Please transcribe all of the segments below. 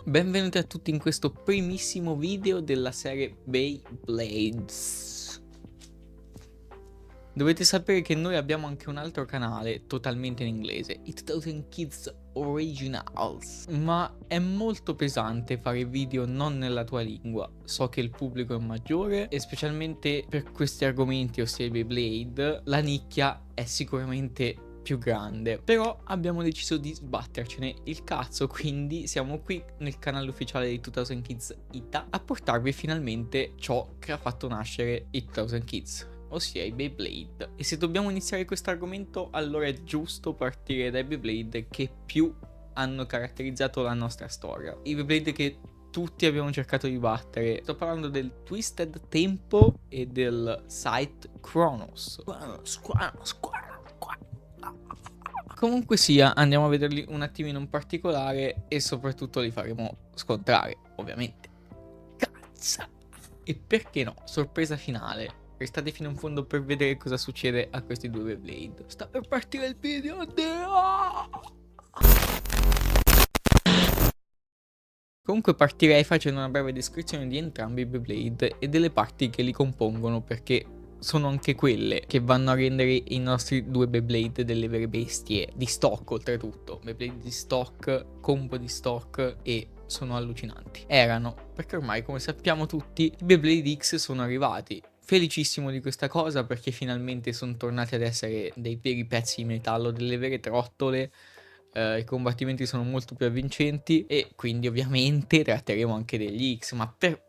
Benvenuti a tutti in questo primissimo video della serie Beyblades. Dovete sapere che noi abbiamo anche un altro canale totalmente in inglese, It 2000 Kids Originals, ma è molto pesante fare video non nella tua lingua. So che il pubblico è maggiore e specialmente per questi argomenti, ossia i Beyblade, la nicchia è sicuramente più grande, però abbiamo deciso di sbattercene il cazzo, quindi siamo qui nel canale ufficiale di 2000 Kids Ita a portarvi finalmente ciò che ha fatto nascere i 2000 Kids, ossia i Beyblade. E se dobbiamo iniziare questo argomento, allora è giusto partire dai Beyblade che più hanno caratterizzato la nostra storia, i Beyblade che tutti abbiamo cercato di battere. Sto parlando del Twisted Tempo e del Sight Chronos. Comunque sia, andiamo a vederli un attimino in particolare e soprattutto li faremo scontrare, ovviamente. Cazzo! E perché no? Sorpresa finale. Restate fino in fondo per vedere cosa succede a questi due Beyblade. Sta per partire il video. Comunque partirei facendo una breve descrizione di entrambi i Beyblade e delle parti che li compongono, perché sono anche quelle che vanno a rendere i nostri due Beyblade delle vere bestie di stock. Oltretutto Beyblade di stock, combo di stock, e sono allucinanti. Erano, perché ormai come sappiamo tutti i Beyblade X sono arrivati. Felicissimo di questa cosa perché finalmente sono tornati ad essere dei veri pezzi di metallo, delle vere trottole. I combattimenti sono molto più avvincenti e quindi ovviamente tratteremo anche degli X, ma per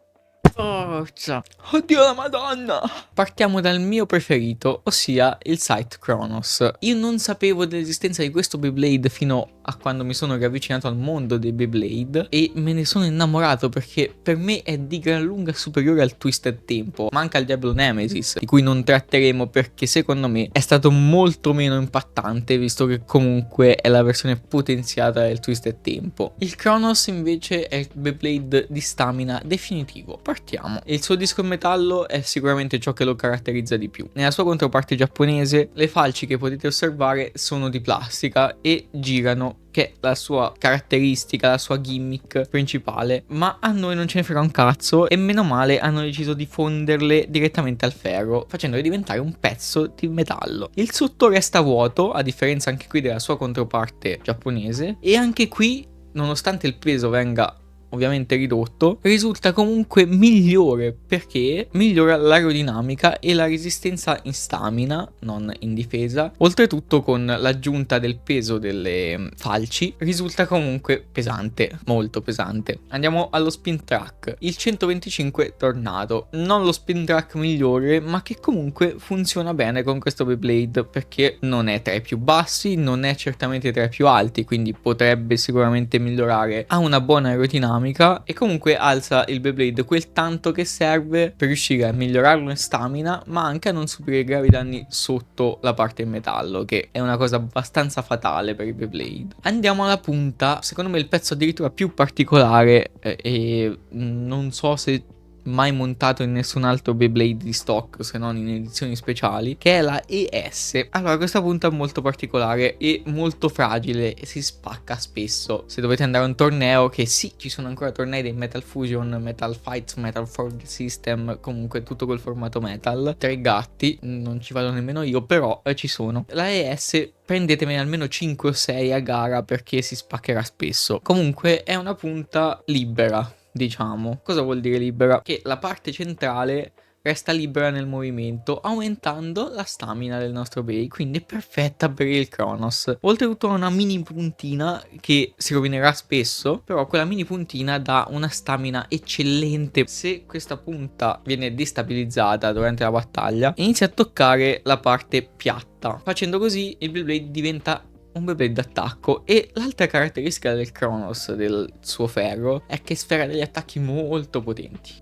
forza, oddio la madonna. Partiamo dal mio preferito, ossia il Sight Chronos. Io non sapevo dell'esistenza di questo Beyblade fino a quando mi sono riavvicinato al mondo dei Beyblade e me ne sono innamorato perché per me è di gran lunga superiore al Twisted Tempo, ma anche al Diablo Nemesis, di cui non tratteremo perché secondo me è stato molto meno impattante, visto che comunque è la versione potenziata del Twisted Tempo. Il Chronos invece è il Beyblade di stamina definitivo. Partiamo. Il suo disco in metallo è sicuramente ciò che lo caratterizza di più. Nella sua controparte giapponese, le falci che potete osservare sono di plastica e girano, che è la sua caratteristica, la sua gimmick principale, ma a noi non ce ne frega un cazzo e meno male hanno deciso di fonderle direttamente al ferro, facendole diventare un pezzo di metallo. Il sotto resta vuoto, a differenza anche qui della sua controparte giapponese, e anche qui, nonostante il peso venga ovviamente ridotto, risulta comunque migliore perché migliora l'aerodinamica e la resistenza in stamina, non in difesa. Oltretutto con l'aggiunta del peso delle falci risulta comunque pesante, molto pesante. Andiamo allo spin track, il 125 Tornado, non lo spin track migliore ma che comunque funziona bene con questo Beyblade perché non è tra i più bassi, non è certamente tra i più alti, quindi potrebbe sicuramente migliorare. Ha una buona aerodinamica e comunque alza il Beyblade quel tanto che serve per riuscire a migliorarlo in stamina, ma anche a non subire gravi danni sotto la parte in metallo, che è una cosa abbastanza fatale per i Beyblade. Andiamo alla punta, secondo me il pezzo addirittura più particolare e non so se mai montato in nessun altro Beyblade di stock se non in edizioni speciali, che è la ES. Allora, questa punta è molto particolare e molto fragile e si spacca spesso. Se dovete andare a un torneo, che sì, ci sono ancora tornei dei Metal Fusion, Metal Fight, Metal Forge System, comunque tutto quel formato metal, 3 gatti, non ci vado nemmeno io, però ci sono. La ES prendetene almeno 5 o 6 a gara perché si spaccherà spesso. Comunque è una punta libera, diciamo. Cosa vuol dire libera? Che la parte centrale resta libera nel movimento, aumentando la stamina del nostro Bey, quindi è perfetta per il Chronos. Oltretutto ha una mini puntina che si rovinerà spesso, però quella mini puntina dà una stamina eccellente. Se questa punta viene destabilizzata durante la battaglia, inizia a toccare la parte piatta. Facendo così il Beyblade diventa un Beyblade d'attacco. E l'altra caratteristica del Chronos, del suo ferro, è che sfera degli attacchi molto potenti.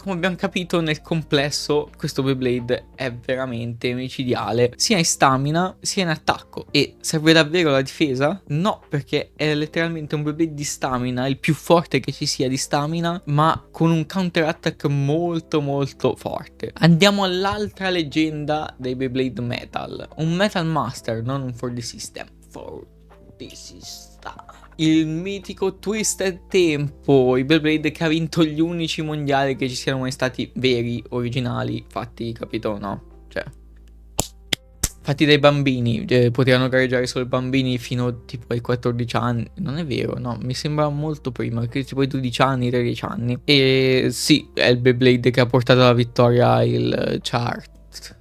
Come abbiamo capito, nel complesso questo Beyblade è veramente micidiale, sia in stamina sia in attacco. E serve davvero la difesa? No, perché è letteralmente un Beyblade di stamina, il più forte che ci sia di stamina, ma con un counter attack molto molto forte. Andiamo all'altra leggenda dei Beyblade Metal, un Metal Master, non un 4D System. 4D System. il mitico Twisted Tempo, il Beyblade che ha vinto gli unici mondiali che ci siano mai stati veri, originali, fatti, capito? No, cioè, fatti dai bambini, potevano gareggiare solo i bambini fino tipo ai 14 anni, non è vero, no, mi sembra molto prima, che tipo ai 12 anni, 13 anni. E sì, è il Beyblade che ha portato alla vittoria il Charles.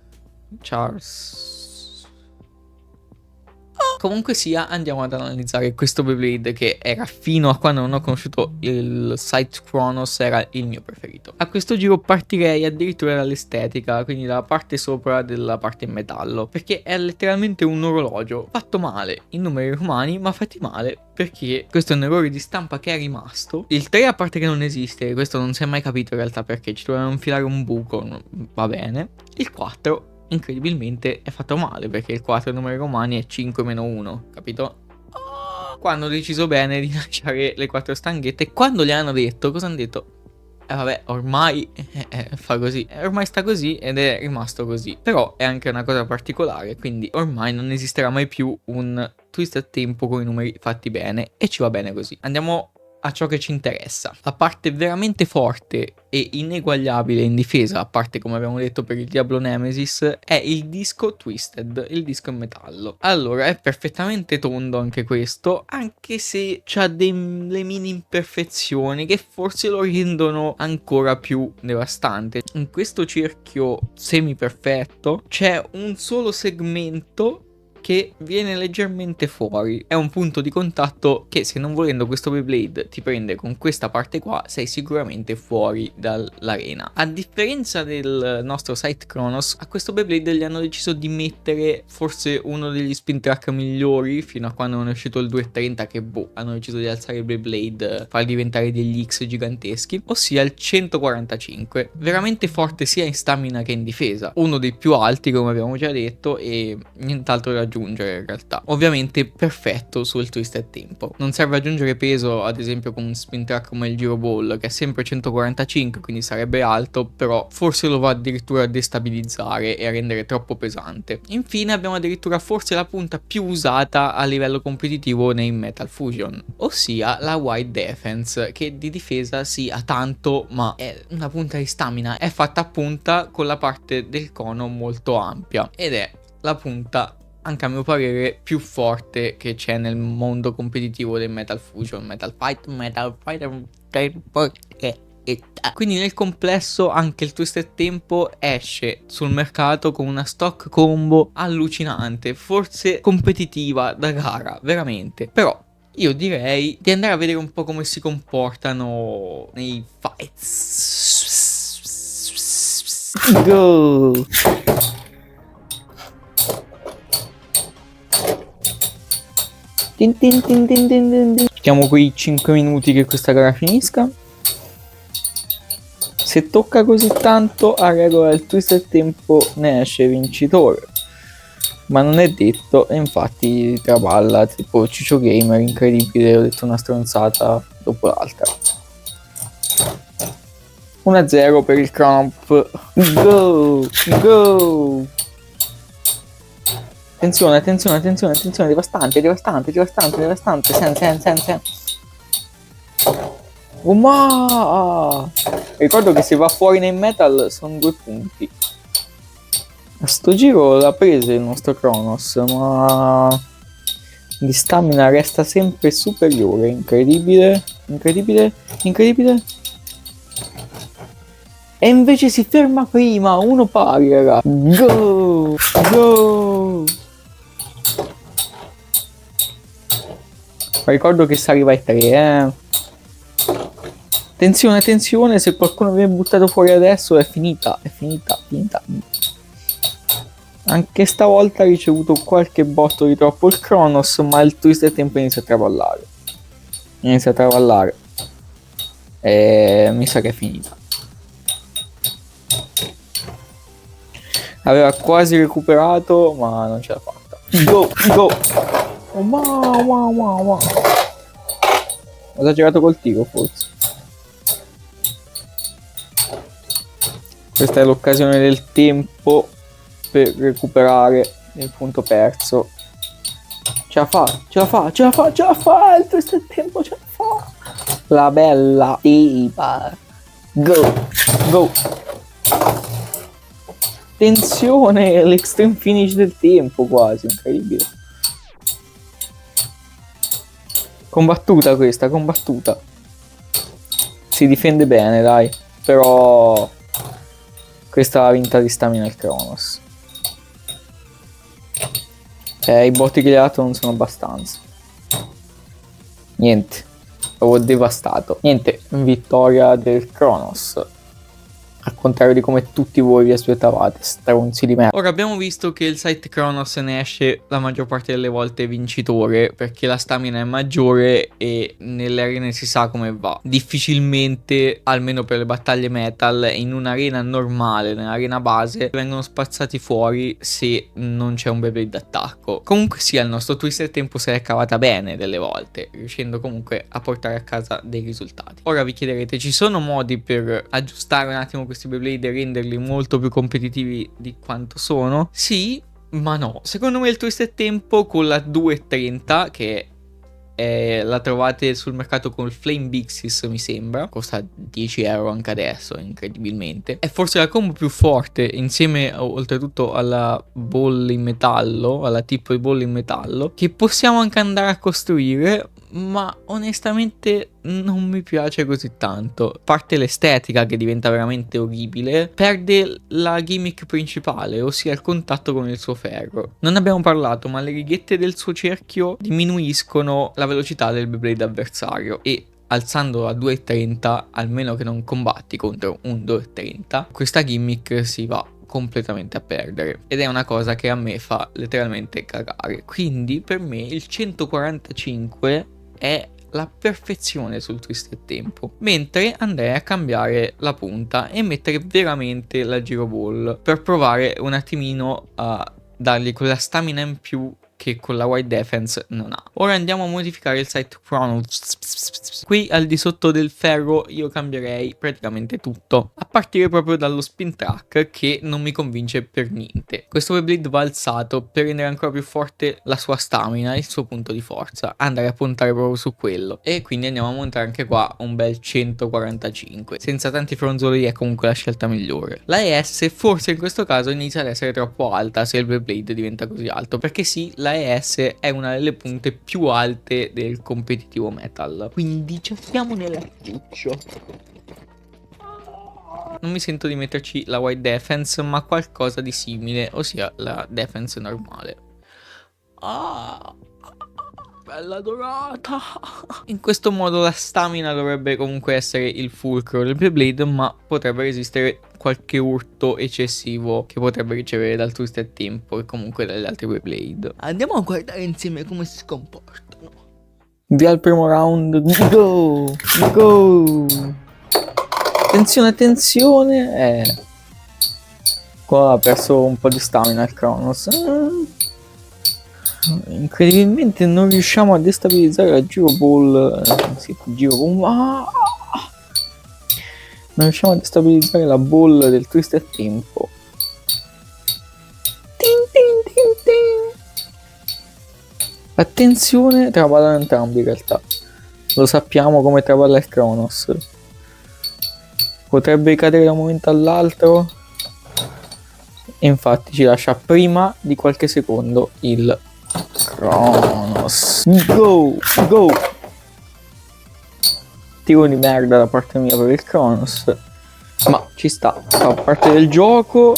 Comunque sia, andiamo ad analizzare questo Beyblade che era, fino a quando non ho conosciuto il Sight Chronos, era il mio preferito. A questo giro partirei addirittura dall'estetica, quindi dalla parte sopra della parte in metallo, perché è letteralmente un orologio fatto male in numeri romani, ma fatti male perché questo è un errore di stampa che è rimasto. Il 3 a parte che non esiste, questo non si è mai capito in realtà perché ci dovevano infilare un buco, va bene. Il 4 incredibilmente è fatto male perché il 4 numeri romani è 5-1, capito? Qua hanno deciso bene di lasciare le 4 stanghette. Quando gli hanno detto, cosa hanno detto? Vabbè, ormai fa così. Ormai sta così ed è rimasto così. Però è anche una cosa particolare, quindi ormai non esisterà mai più un Twisted Tempo con i numeri fatti bene e ci va bene così. Andiamo a ciò che ci interessa. La parte veramente forte e ineguagliabile in difesa, a parte come abbiamo detto per il Diablo Nemesis, è il disco Twisted, il disco in metallo. Allora, è perfettamente tondo anche questo, anche se c'ha delle mini imperfezioni che forse lo rendono ancora più devastante. In questo cerchio semi perfetto c'è un solo segmento che viene leggermente fuori. È un punto di contatto che, se non volendo questo Beyblade ti prende con questa parte qua, sei sicuramente fuori dall'arena. A differenza del nostro Sight Chronos, a questo Beyblade gli hanno deciso di mettere forse uno degli spin track migliori fino a quando non è uscito il 230, che hanno deciso di alzare il Beyblade, farli diventare degli X giganteschi, ossia il 145. Veramente forte sia in stamina che in difesa, uno dei più alti come abbiamo già detto e nient'altro da aggiungere in realtà. Ovviamente perfetto sul Twisted Tempo. Non serve aggiungere peso, ad esempio con un spin track come il Giro Ball, che è sempre 145, quindi sarebbe alto, però forse lo va addirittura a destabilizzare e a rendere troppo pesante. Infine abbiamo addirittura forse la punta più usata a livello competitivo nei Metal Fusion, ossia la Wide Defense, che di difesa sì ha tanto, ma è una punta di stamina, è fatta a punta con la parte del cono molto ampia ed è la punta, anche a mio parere, più forte che c'è nel mondo competitivo del Metal Fusion, Metal Fighter. Quindi nel complesso anche il Twisted Tempo esce sul mercato con una stock combo allucinante, forse competitiva da gara, veramente. Però io direi di andare a vedere un po' come si comportano nei fights. Go! Aspettiamo quei 5 minuti che questa gara finisca. Se tocca così tanto, a regola del Twisted Tempo ne esce vincitore, ma non è detto, e infatti traballa tipo Ciccio Gamer, incredibile, ho detto una stronzata dopo l'altra. 1-0 per il Crump. Go! Go! Attenzione, devastante. Sen. Ricordo che se va fuori nei metal sono 2 punti. A sto giro l'ha presa il nostro Kronos, ma di stamina resta sempre superiore. Incredibile. E invece si ferma prima, uno pari, raga. Go! Ricordo che si arriva ai 3, Attenzione, se qualcuno viene buttato fuori adesso è finita. Anche stavolta ha ricevuto qualche botto di troppo il Kronos, ma il Twisted Tempo inizia a traballare. E mi sa che è finita. Aveva quasi recuperato, ma non ce l'ha fatta. Go! Wow. Ho esagerato col tiro, forse. Questa è l'occasione del tempo per recuperare il punto perso. Ce la fa, ce la fa, ce la fa, ce la fa, il twist del tempo ce la fa. La bella tipa. Go, go. Tensione, l'extreme finish del tempo quasi, incredibile. Combattuta questa, combattuta. Si difende bene, dai. Però questa è la vinta di stamina il Cronos. I botti che gli ha dato non sono abbastanza. Niente. L'avevo devastato. Niente, vittoria del Cronos. Al contrario di come tutti voi vi aspettavate, stronzi di merda. Ora abbiamo visto che il site Cronos ne esce la maggior parte delle volte vincitore, perché la stamina è maggiore e nelle arene si sa come va. Difficilmente, almeno per le battaglie metal, in un'arena normale, nell'arena base, vengono spazzati fuori se non c'è un Beyblade d'attacco. Comunque sia, il nostro Twisted Tempo se l'è cavata bene delle volte, riuscendo comunque a portare a casa dei risultati. Ora vi chiederete, ci sono modi per aggiustare un attimo questi Beyblade e renderli molto più competitivi di quanto sono? Sì, ma no. Secondo me il Twisted Tempo con la 230, che la trovate sul mercato con il Flame Bixis, mi sembra, costa 10 euro anche adesso, incredibilmente, è forse la combo più forte, insieme oltretutto alla bolla in metallo, alla tipo di bolla in metallo, che possiamo anche andare a costruire, ma onestamente non mi piace così tanto. A parte l'estetica che diventa veramente orribile, perde la gimmick principale, ossia il contatto con il suo ferro. Non abbiamo parlato, ma le righette del suo cerchio diminuiscono la velocità del Beyblade avversario e alzando a 2,30, almeno che non combatti contro un 2,30, questa gimmick si va completamente a perdere ed è una cosa che a me fa letteralmente cagare. Quindi per me il 145 è la perfezione sul Twisted Tempo, mentre andrei a cambiare la punta e mettere veramente la Giro Ball per provare un attimino a dargli quella stamina in più che con la Wide Defense non ha. Ora andiamo a modificare il site Cronos. Qui al di sotto del ferro io cambierei praticamente tutto, a partire proprio dallo spin track che non mi convince per niente. Questo Beyblade va alzato per rendere ancora più forte la sua stamina, il suo punto di forza, andare a puntare proprio su quello, e quindi andiamo a montare anche qua un bel 145. Senza tanti fronzoli è comunque la scelta migliore. La ES forse in questo caso inizia ad essere troppo alta se il Beyblade diventa così alto, perché sì, la ES è una delle punte più alte del competitivo metal, quindi cerchiamo nell'accuccio. Non mi sento di metterci la Wide Defense, ma qualcosa di simile, ossia la Defense normale. Bella dorata. In questo modo la stamina dovrebbe comunque essere il fulcro del Beyblade, ma potrebbe resistere qualche urto eccessivo che potrebbe ricevere dal Twisted Tempo e comunque dagli altri Beyblade. Andiamo a guardare insieme come si comportano. Via il primo round. Go! Go! Attenzione, attenzione. Qua ha perso un po' di stamina il Cronos. Incredibilmente non riusciamo a destabilizzare la Giro Ball. Sì, Giro Ball. Non riusciamo a destabilizzare la ball del Twisted Tempo. Attenzione, traballano entrambi in realtà. Lo sappiamo come traballa il Cronos. Potrebbe cadere da un momento all'altro. E infatti ci lascia prima di qualche secondo il Cronos. Go! Go! Tiro di merda da parte mia per il Cronos, ma ci sta, fa parte del gioco.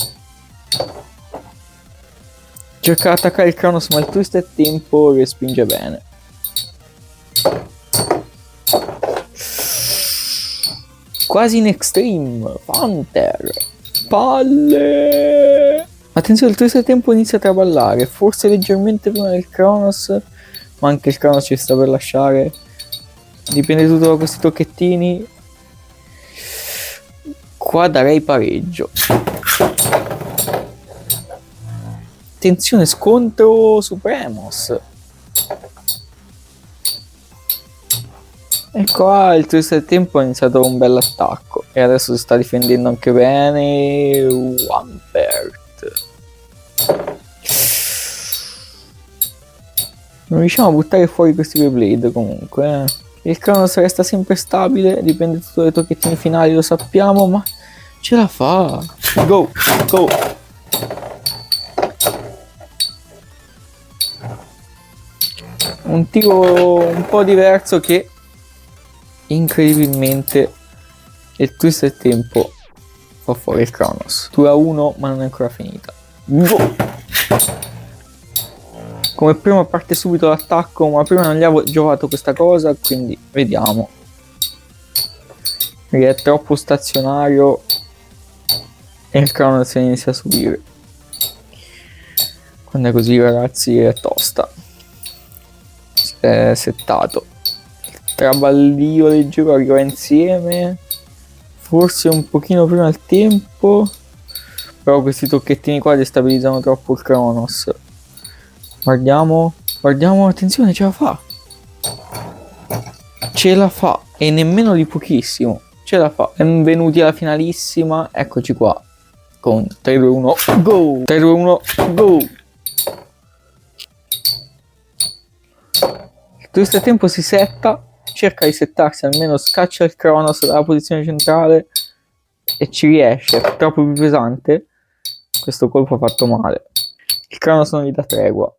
Cerca di attaccare il Cronos, ma il Twisted Tempo respinge bene. Quasi in extreme. Panther. Palle. Attenzione, il Twisted Tempo inizia a traballare, forse leggermente prima del Cronos, ma anche il Cronos ci sta per lasciare. Dipende tutto da questi tocchettini. Qua darei pareggio. Attenzione, scontro Supremos. E qua il Twisted Tempo ha iniziato un bel attacco e adesso si sta difendendo anche bene. Wampert. Non riusciamo a buttare fuori questi Beyblade comunque. Il Kronos resta sempre stabile, dipende tutto dai tocchettini finali, lo sappiamo, ma ce la fa. Go, go. Un tiro un po' diverso che incredibilmente il Twisted Tempo fa fuori il Kronos. 2-1, ma non è ancora finita. Go! Come prima parte subito l'attacco, ma prima non gli avevo giocato questa cosa, quindi vediamo. Perché è troppo stazionario e il Kronos inizia a subire. Quando è così, ragazzi, è tosta. È settato. Il traballio leggero arriva insieme. Forse un pochino prima il tempo. Però questi tocchettini qua destabilizzano troppo il Kronos. Guardiamo, guardiamo, attenzione, ce la fa. Ce la fa. E nemmeno di pochissimo. Ce la fa. Benvenuti alla finalissima. Eccoci qua. Con 3-2-1. Go! 3-2-1. Go! Il Twisted Tempo si setta. Cerca di settarsi, almeno scaccia il Kronos dalla posizione centrale. E ci riesce. È troppo più pesante. Questo colpo ha fatto male. Il Kronos non gli dà tregua.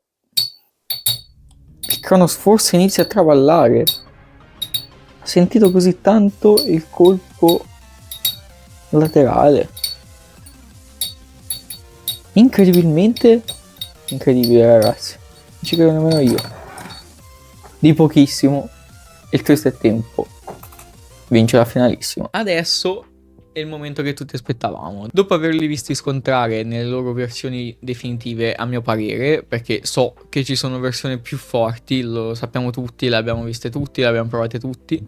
Il Kronos forse inizia a traballare. Ha sentito così tanto il colpo laterale. Incredibilmente. Incredibile, ragazzi. Non ci credo nemmeno io. Di pochissimo. Il Twisted Tempo vince la finalissima. Adesso è il momento che tutti aspettavamo. Dopo averli visti scontrare nelle loro versioni definitive, a mio parere, perché so che ci sono versioni più forti, lo sappiamo tutti, le abbiamo viste tutti, le abbiamo provate tutti.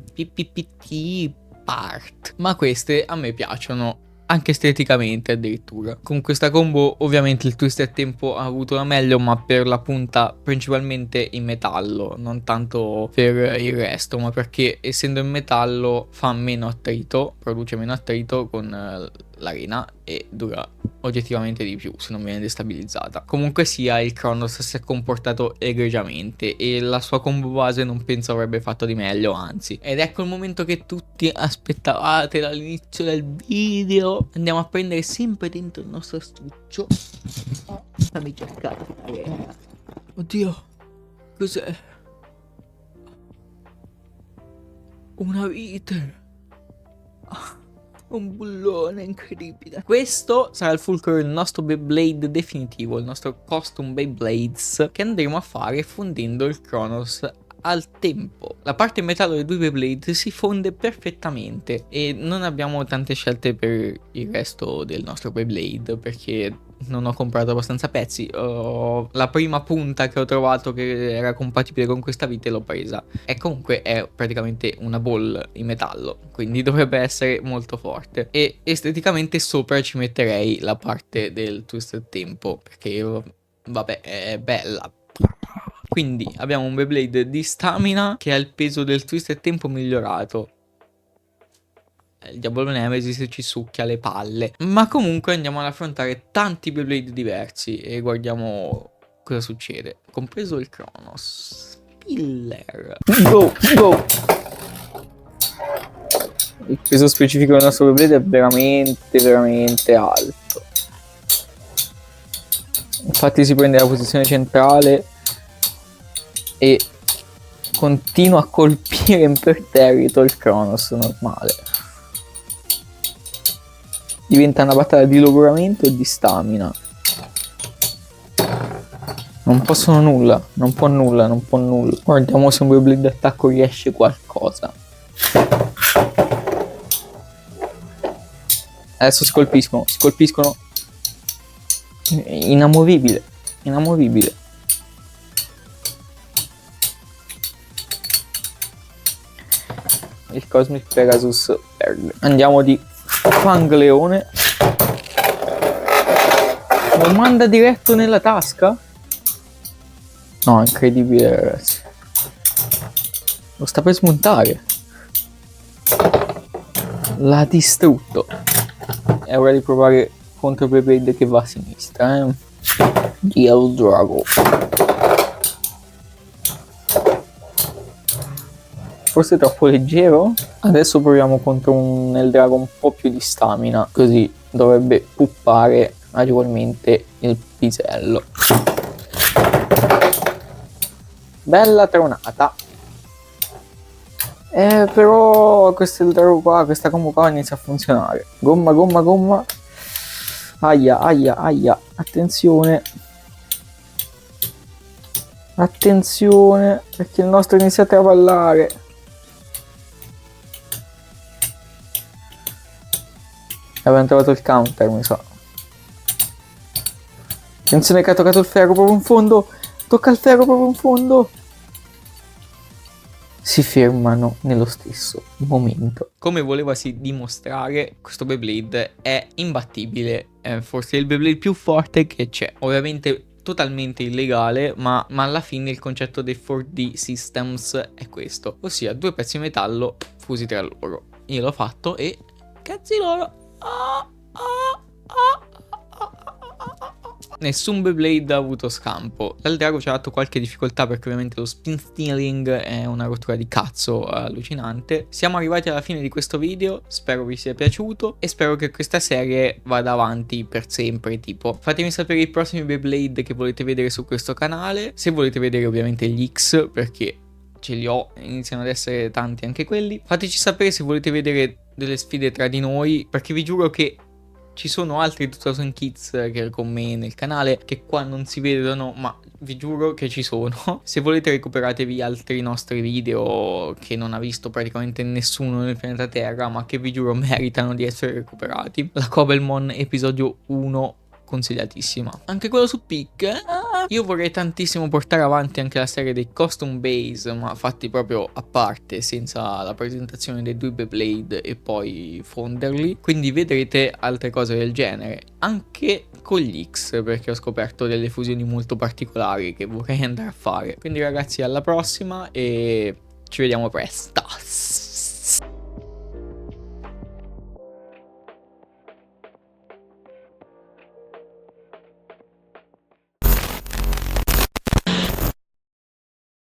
Part. Ma queste a me piacciono, anche esteticamente addirittura. Con questa combo ovviamente il Twisted Tempo ha avuto la meglio, ma per la punta principalmente in metallo, non tanto per il resto, ma perché essendo in metallo fa meno attrito, produce meno attrito con l'arena e dura oggettivamente di più se non viene destabilizzata. Comunque sia, il Kronos si è comportato egregiamente e la sua combo base non penso avrebbe fatto di meglio, anzi. Ed ecco il momento che tutti aspettavate dall'inizio del video. Andiamo a prendere sempre dentro il nostro astuccio. Oh, fammi cercare. Oddio, cos'è? Una vite. Un bullone incredibile. Questo sarà il fulcro del nostro Beyblade definitivo, il nostro Custom Beyblades, che andremo a fare fondendo il Kronos al tempo. La parte in metallo dei due Beyblade si fonde perfettamente e non abbiamo tante scelte per il resto del nostro Beyblade, perché non ho comprato abbastanza pezzi. La prima punta che ho trovato che era compatibile con questa vite l'ho presa, e comunque è praticamente una ball in metallo, quindi dovrebbe essere molto forte. E esteticamente sopra ci metterei la parte del Twisted Tempo, perché vabbè, è bella. Quindi abbiamo un Beyblade di stamina che ha il peso del Twisted Tempo migliorato. Il Diavolo Nemesis ci succhia le palle. Ma comunque andiamo ad affrontare tanti Beyblade diversi e guardiamo cosa succede. Compreso il Kronos. Spiller. Go, go! Il peso specifico del nostro Beyblade è veramente alto. Infatti si prende la posizione centrale e continua a colpire imperterrito il Kronos normale. Diventa una battaglia di logoramento e di stamina. Non possono nulla, non può nulla. Guardiamo se un Beyblade d'attacco riesce qualcosa. Adesso si colpiscono. Inamovibile. Il Cosmic Pegasus perde. Andiamo di Fangleone. Lo manda diretto nella tasca? No, incredibile, ragazzi. Lo sta per smontare. L'ha distrutto. È ora di provare contro Beyblade che va a sinistra, Yellow Dragon. forse troppo leggero. Adesso proviamo contro un Eldrago un po' più di stamina, così dovrebbe puppare agevolmente il pisello. Bella tronata. Però questo Eldrago qua, questa combo qua inizia a funzionare. Gomma, gomma, gomma. Aia, aia, aia. Attenzione. Attenzione, perché il nostro inizia a traballare. Abbiamo trovato il counter, mi sa. Attenzione che ha toccato il ferro proprio in fondo. Tocca il ferro proprio in fondo. Si fermano nello stesso momento. Come volevasi dimostrare, questo Beyblade è imbattibile. È forse il Beyblade più forte che c'è. Ovviamente totalmente illegale, ma alla fine il concetto dei 4D Systems è questo, ossia due pezzi di metallo fusi tra loro. Io l'ho fatto e cazzi loro. Nessun Beyblade ha avuto scampo. L'Eldrago ci ha dato qualche difficoltà perché ovviamente lo spin stealing è una rottura di cazzo allucinante. Siamo arrivati alla fine di questo video, spero vi sia piaciuto e spero che questa serie vada avanti per sempre. Tipo, fatemi sapere i prossimi Beyblade che volete vedere su questo canale, se volete vedere ovviamente gli X, perché ce li ho, iniziano ad essere tanti anche quelli. Fateci sapere se volete vedere delle sfide tra di noi, perché vi giuro che ci sono altri 2000 Kids che con me nel canale che qua non si vedono, ma vi giuro che ci sono. Se volete recuperatevi altri nostri video che non ha visto praticamente nessuno nel pianeta Terra, ma che vi giuro meritano di essere recuperati. La Cobblemon episodio 1 consigliatissima. Anche quello su Peak. Io vorrei tantissimo portare avanti anche la serie dei custom base, ma fatti proprio a parte, senza la presentazione dei due Beyblade e poi fonderli. Quindi vedrete altre cose del genere, anche con gli X, perché ho scoperto delle fusioni molto particolari che vorrei andare a fare. Quindi ragazzi, alla prossima e ci vediamo presto.